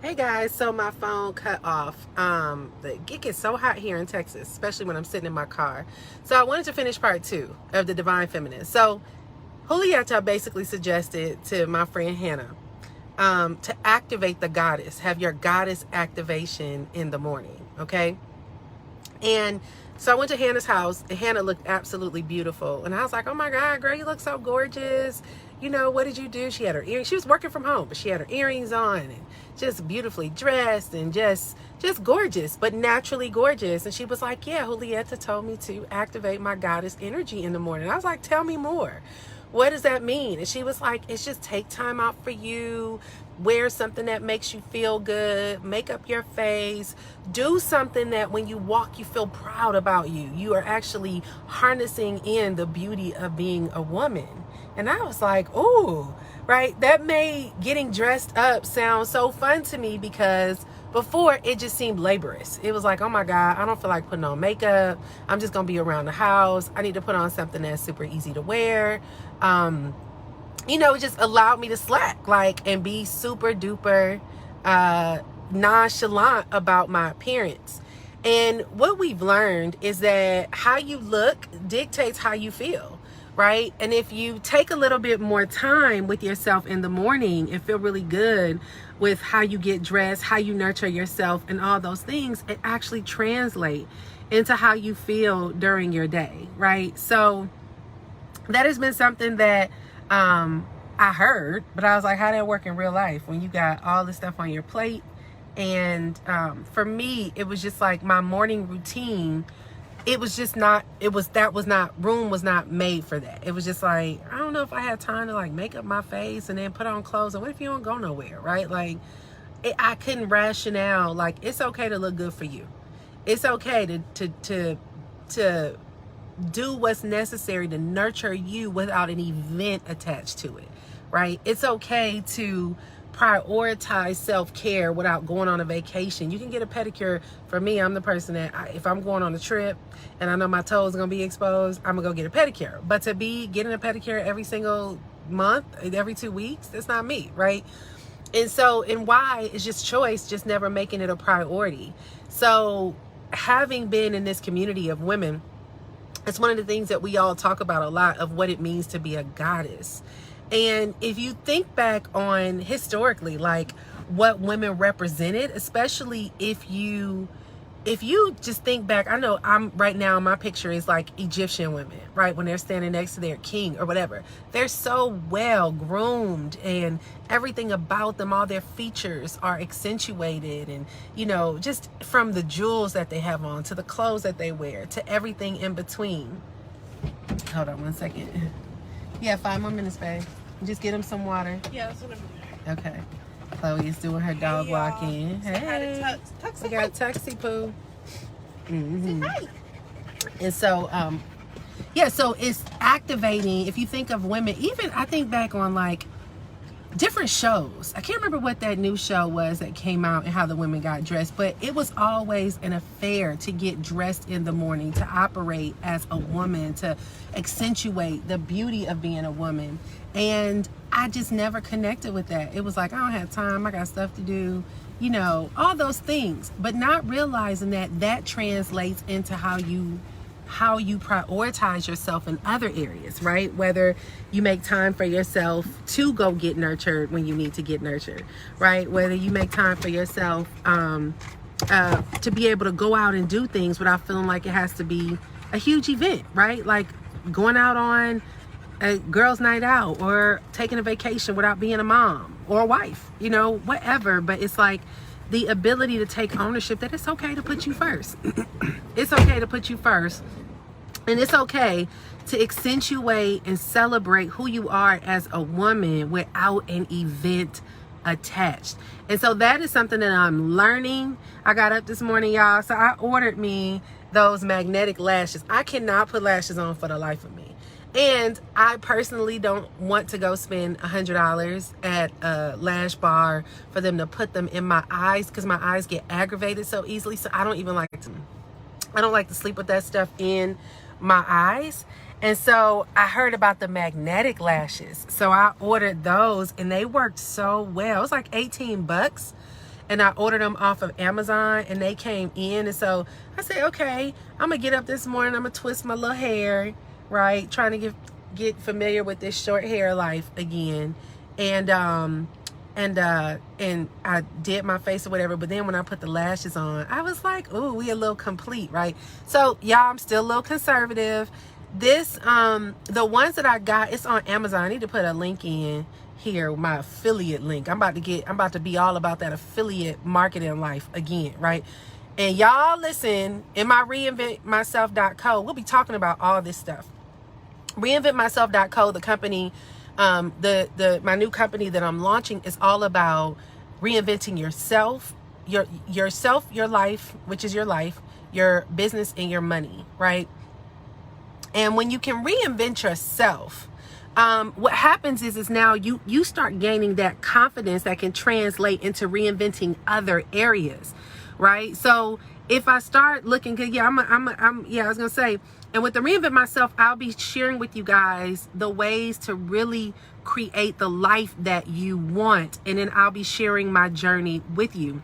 Hey guys, so my phone cut off. It gets so hot here in Texas, especially when I'm sitting in my car. So I wanted to finish part 2 of the Divine Feminine. So Julieta basically suggested to my friend Hannah to activate the goddess, have your goddess activation in the morning, okay? And so I went to Hannah's house, and Hannah looked absolutely beautiful. And I was like, oh my God, girl, you look so gorgeous. You know, what did you do? She had her earrings. She was working from home, but she had her earrings on and just beautifully dressed and just gorgeous, but naturally gorgeous. And she was like, yeah, Julieta told me to activate my goddess energy in the morning. I was like, tell me more. What does that mean? And she was like, it's just take time out for you, wear something that makes you feel good, make up your face, do something that when you walk, you feel proud about you. You are actually harnessing in the beauty of being a woman. And I was like, oh, right. That made getting dressed up sound so fun to me, because before it just seemed laborious. It was like, oh my God, I don't feel like putting on makeup. I'm just going to be around the house. I need to put on something that's super easy to wear. You know, it just allowed me to slack, and be super duper nonchalant about my appearance. And what we've learned is that how you look dictates how you feel, right? And if you take a little bit more time with yourself in the morning and feel really good with how you get dressed, how you nurture yourself, and all those things, it actually translates into how you feel during your day, right? So that has been something that I heard, but I was like, how did it work in real life when you got all this stuff on your plate? And for me, it was just like my morning routine. It was just not, room was not made for that. It was just like, I don't know if I had time to make up my face and then put on clothes. And what if you don't go nowhere, right? I couldn't rationale, it's okay to look good for you. It's okay to do what's necessary to nurture you without an event attached to it, right? It's okay to prioritize self-care without going on a vacation. You can get a pedicure. For me, I'm the person that if I'm going on a trip and I know my toes are going to be exposed, I'm going to go get a pedicure. But to be getting a pedicure every single month, every 2 weeks, that's not me, right? And why is just choice, just never making it a priority. So having been in this community of women, it's one of the things that we all talk about a lot, of what it means to be a goddess. And if you think back on historically, what women represented, especially if you just think back, I know I'm right now, my picture is Egyptian women, right? When they're standing next to their king or whatever, they're so well groomed and everything about them, all their features are accentuated. And, just from the jewels that they have on to the clothes that they wear to everything in between. Hold on one second. Yeah, 5 more minutes, babe. Just get him some water. Yeah, that's what I'm doing. Okay. Chloe is doing her dog walking. Hey. We got Tuxie Poo. Mm-hmm. Hi. And so, yeah, so it's activating. If you think of women, even I think back on different shows. I can't remember what that new show was that came out and how the women got dressed, but it was always an affair to get dressed in the morning, to operate as a woman, to accentuate the beauty of being a woman. And I just never connected with that. It was like, I don't have time, I got stuff to do, all those things, but not realizing that translates into how you prioritize yourself in other areas, right? Whether you make time for yourself to go get nurtured when you need to get nurtured, right? Whether you make time for yourself to be able to go out and do things without feeling like it has to be a huge event, right? Like going out on a girls' night out or taking a vacation without being a mom or a wife, whatever. But it's the ability to take ownership that it's okay to put you first. It's okay to put you first. And it's okay to accentuate and celebrate who you are as a woman without an event attached. And so that is something that I'm learning. I got up this morning, y'all, so I ordered me those magnetic lashes. I cannot put lashes on for the life of me. And I personally don't want to go spend $100 at a lash bar for them to put them in my eyes, because my eyes get aggravated so easily. So I don't like to sleep with that stuff in my eyes. And so I heard about the magnetic lashes. So I ordered those and they worked so well. It was like $18. and I ordered them off of Amazon, and they came in. And so I said, okay, I'm gonna get up this morning, I'm gonna twist my little hair, right, trying to get familiar with this short hair life again. And I did my face or whatever, but then when I put the lashes on, I was like, ooh, we a little complete, right? So y'all, I'm still a little conservative. This the ones that I got, it's on Amazon. I need to put a link in here, my affiliate link. I'm about to be all about that affiliate marketing life again, right? And y'all listen, in my reinventmyself.co, we'll be talking about all this stuff. Reinventmyself.co, the company, my new company that I'm launching, is all about reinventing yourself, your life, which is your life, your business, and your money, right? And when you can reinvent yourself, what happens is now you start gaining that confidence that can translate into reinventing other areas, right? So if I start looking, I was gonna say, and with the Reinvent Myself, I'll be sharing with you guys the ways to really create the life that you want, and then I'll be sharing my journey with you.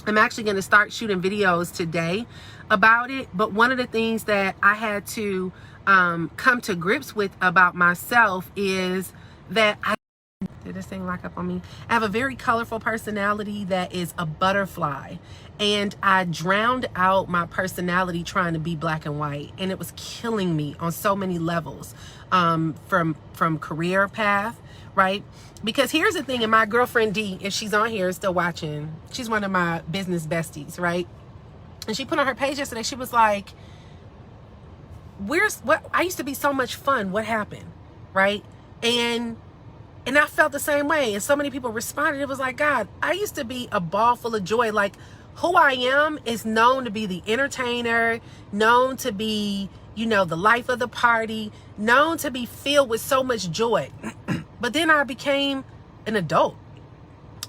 I'm actually going to start shooting videos today about it, but one of the things that I had to come to grips with about myself is that did this thing lock up on me? I have a very colorful personality that is a butterfly, and I drowned out my personality trying to be black and white, and it was killing me on so many levels, from career path, right? Because here's the thing, and my girlfriend D, if she's on here still watching, she's one of my business besties, right? And she put on her page yesterday, she was like, I used to be so much fun, what happened, right? And I felt the same way, and so many people responded. It was like, God, I used to be a ball full of joy. Like, who I am is known to be the entertainer, known to be, the life of the party, known to be filled with so much joy. But then I became an adult,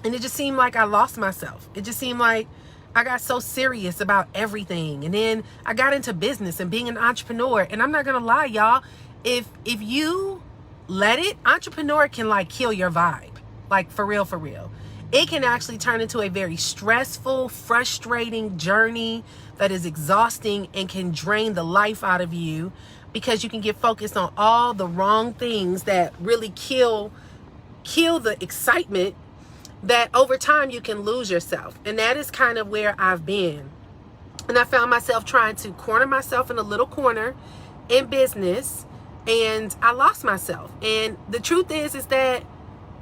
and it just seemed like I lost myself. It just seemed like I got so serious about everything. And then I got into business and being an entrepreneur. And I'm not gonna lie, y'all, if you let it, entrepreneur can like kill your vibe. Like for real. It can actually turn into a very stressful, frustrating journey that is exhausting and can drain the life out of you, because you can get focused on all the wrong things that really kill the excitement, that over time you can lose yourself. And that is kind of where I've been. And I found myself trying to corner myself in a little corner in business, and I lost myself. And the truth is that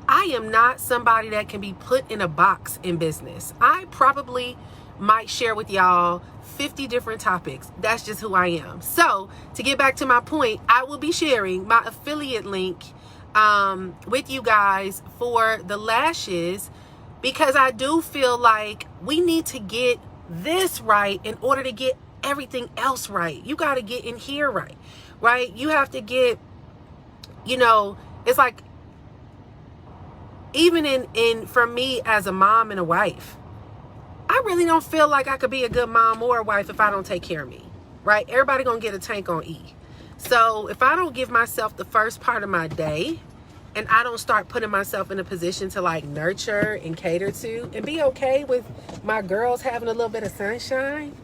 I am not somebody that can be put in a box in business. I probably might share with y'all 50 different topics. That's just who I am. So to get back to my point, I will be sharing my affiliate link with you guys for the lashes, because I do feel like we need to get this right in order to get everything else right. You got to get in here right? You have to get, it's like, even in for me as a mom and a wife, I really don't feel like I could be a good mom or a wife if I don't take care of me, right? Everybody gonna get a tank on E. So if I don't give myself the first part of my day, and I don't start putting myself in a position to like nurture and cater to and be okay with my girls having a little bit of sunshine,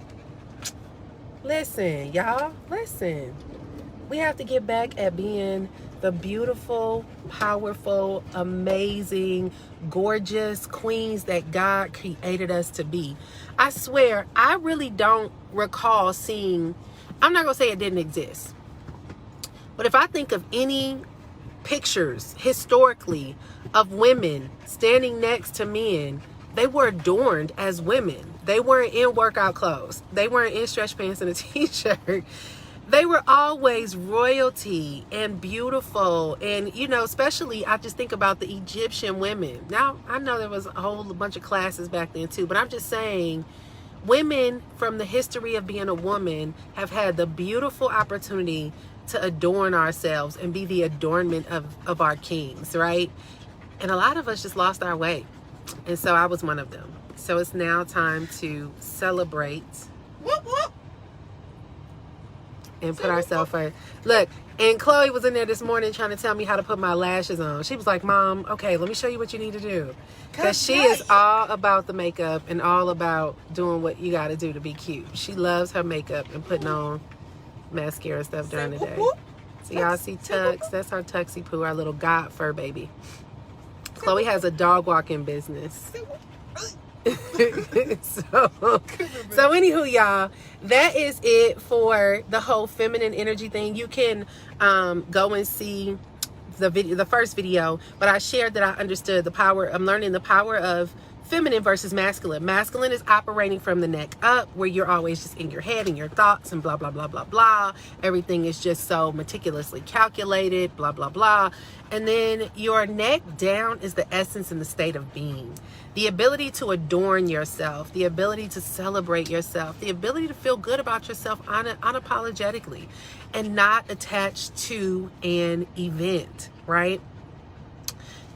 listen, y'all, we have to get back at being the beautiful, powerful, amazing, gorgeous queens that God created us to be. I swear, I really don't recall seeing, I'm not gonna say it didn't exist, but if I think of any pictures historically of women standing next to men, they were adorned as women. They weren't in workout clothes. They weren't in stretch pants and a t-shirt. They were always royalty and beautiful. And, especially I just think about the Egyptian women. Now, I know there was a whole bunch of classes back then too, but I'm just saying, women from the history of being a woman have had the beautiful opportunity to adorn ourselves and be the adornment of our kings, right? And a lot of us just lost our way. And so I was one of them. So it's now time to celebrate. Whoop, whoop. and put ourselves first. Look, and Chloe was in there this morning trying to tell me how to put my lashes on. She was like, Mom, okay, let me show you what you need to do. Because she is all about the makeup and all about doing what you got to do to be cute. She loves her makeup and putting on mascara stuff during the day. So y'all see Tux? That's our Tuxie Poo, our little god fur baby. Chloe has a dog walking business. so anywho, y'all, that is it for the whole feminine energy thing. You can go and see the first video, but I shared that I understood the power. I'm learning the power of feminine versus masculine. Masculine is operating from the neck up, where you're always just in your head and your thoughts and blah blah blah blah blah. Everything is just so meticulously calculated, blah blah blah. And then your neck down is the essence and the state of being. The ability to adorn yourself, the ability to celebrate yourself, the ability to feel good about yourself unapologetically and not attached to an event, right?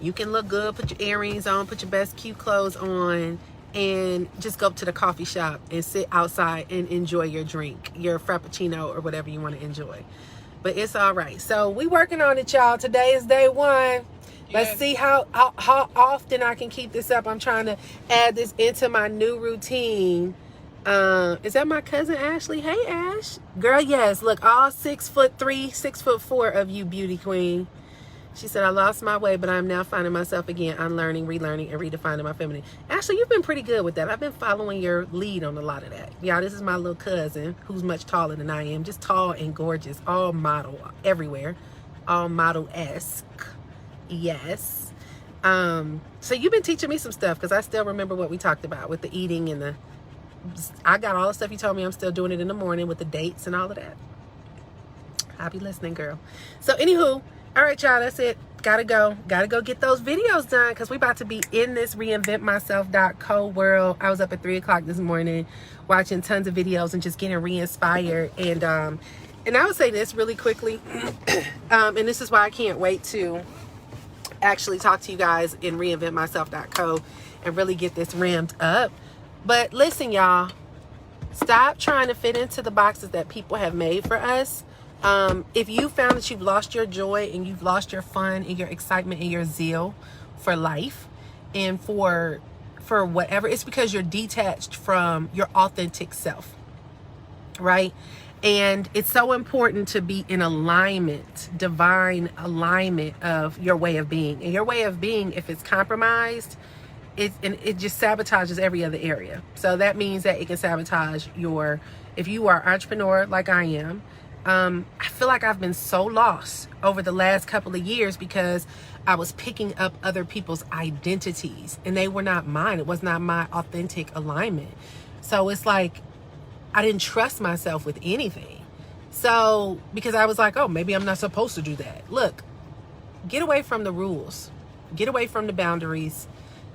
You can look good, put your earrings on, put your best cute clothes on, and just go to the coffee shop and sit outside and enjoy your drink, your Frappuccino or whatever you want to enjoy. But it's all right. So we working on it, y'all. Today is day one. Let's see how often I can keep this up. I'm trying to add this into my new routine. Is that my cousin Ashley? Hey, Ash. Girl, yes. Look, all 6'3", 6'4" of you, beauty queen. She said, I lost my way, but I'm now finding myself again, unlearning, relearning, and redefining my feminine. Ashley, you've been pretty good with that. I've been following your lead on a lot of that. Y'all, this is my little cousin who's much taller than I am. Just tall and gorgeous. All model everywhere. All model-esque. Yes. So you've been teaching me some stuff because I still remember what we talked about with the eating and the... I got all the stuff you told me. I'm still doing it in the morning with the dates and all of that. I'll be listening, girl. So anywho... All right, y'all, that's it. Gotta go get those videos done because we about to be in this reinventmyself.co world. I was up at 3 o'clock this morning watching tons of videos and just getting re-inspired. And I would say this really quickly, and this is why I can't wait to actually talk to you guys in reinventmyself.co and really get this ramped up. But listen, y'all, stop trying to fit into the boxes that people have made for us. If you found that you've lost your joy and you've lost your fun and your excitement and your zeal for life and for whatever, it's because you're detached from your authentic self, right? And it's so important to be in alignment, divine alignment of your way of being. And your way of being, if it's compromised, it just sabotages every other area. So that means that it can sabotage if you are an entrepreneur like I am. I feel like I've been so lost over the last couple of years because I was picking up other people's identities and they were not mine. It was not my authentic alignment. So it's like I didn't trust myself with anything. So because I was like, oh, maybe I'm not supposed to do that. Look, get away from the rules. Get away from the boundaries.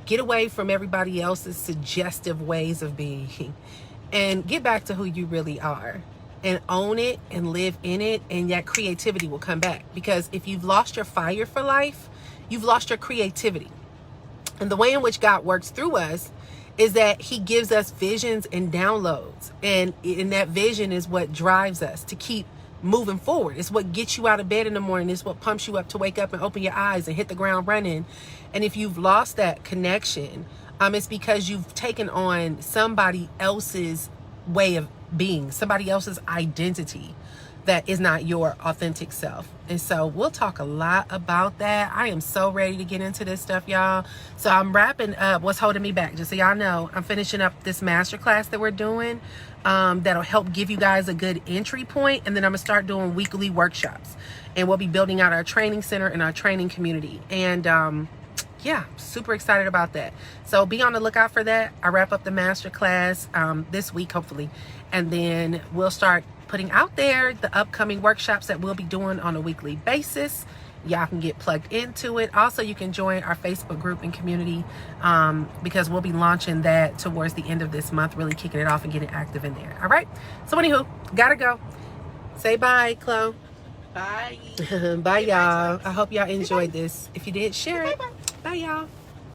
Get away from everybody else's suggestive ways of being and get back to who you really are. And own it and live in it, and that creativity will come back. Because if you've lost your fire for life, you've lost your creativity. And the way in which God works through us is that he gives us visions and downloads. And that vision is what drives us to keep moving forward. It's what gets you out of bed in the morning. It's what pumps you up to wake up and open your eyes and hit the ground running. And if you've lost that connection, it's because you've taken on somebody else's way of being, somebody else's identity that is not your authentic self. And so we'll talk a lot about that. I am so ready to get into this stuff, y'all. So I'm wrapping up what's holding me back. Just so y'all know, I'm finishing up this masterclass that we're doing that'll help give you guys a good entry point. And then I'm gonna start doing weekly workshops, and we'll be building out our training center and our training community. And yeah, super excited about that. So be on the lookout for that. I wrap up the masterclass this week, hopefully. And then we'll start putting out there the upcoming workshops that we'll be doing on a weekly basis. Y'all can get plugged into it. Also, you can join our Facebook group and community because we'll be launching that towards the end of this month, really kicking it off and getting active in there. All right. So anywho, gotta go. Say bye, Chloe. Bye. Bye, y'all. I hope y'all enjoyed this. If you did, share it. Bye, y'all.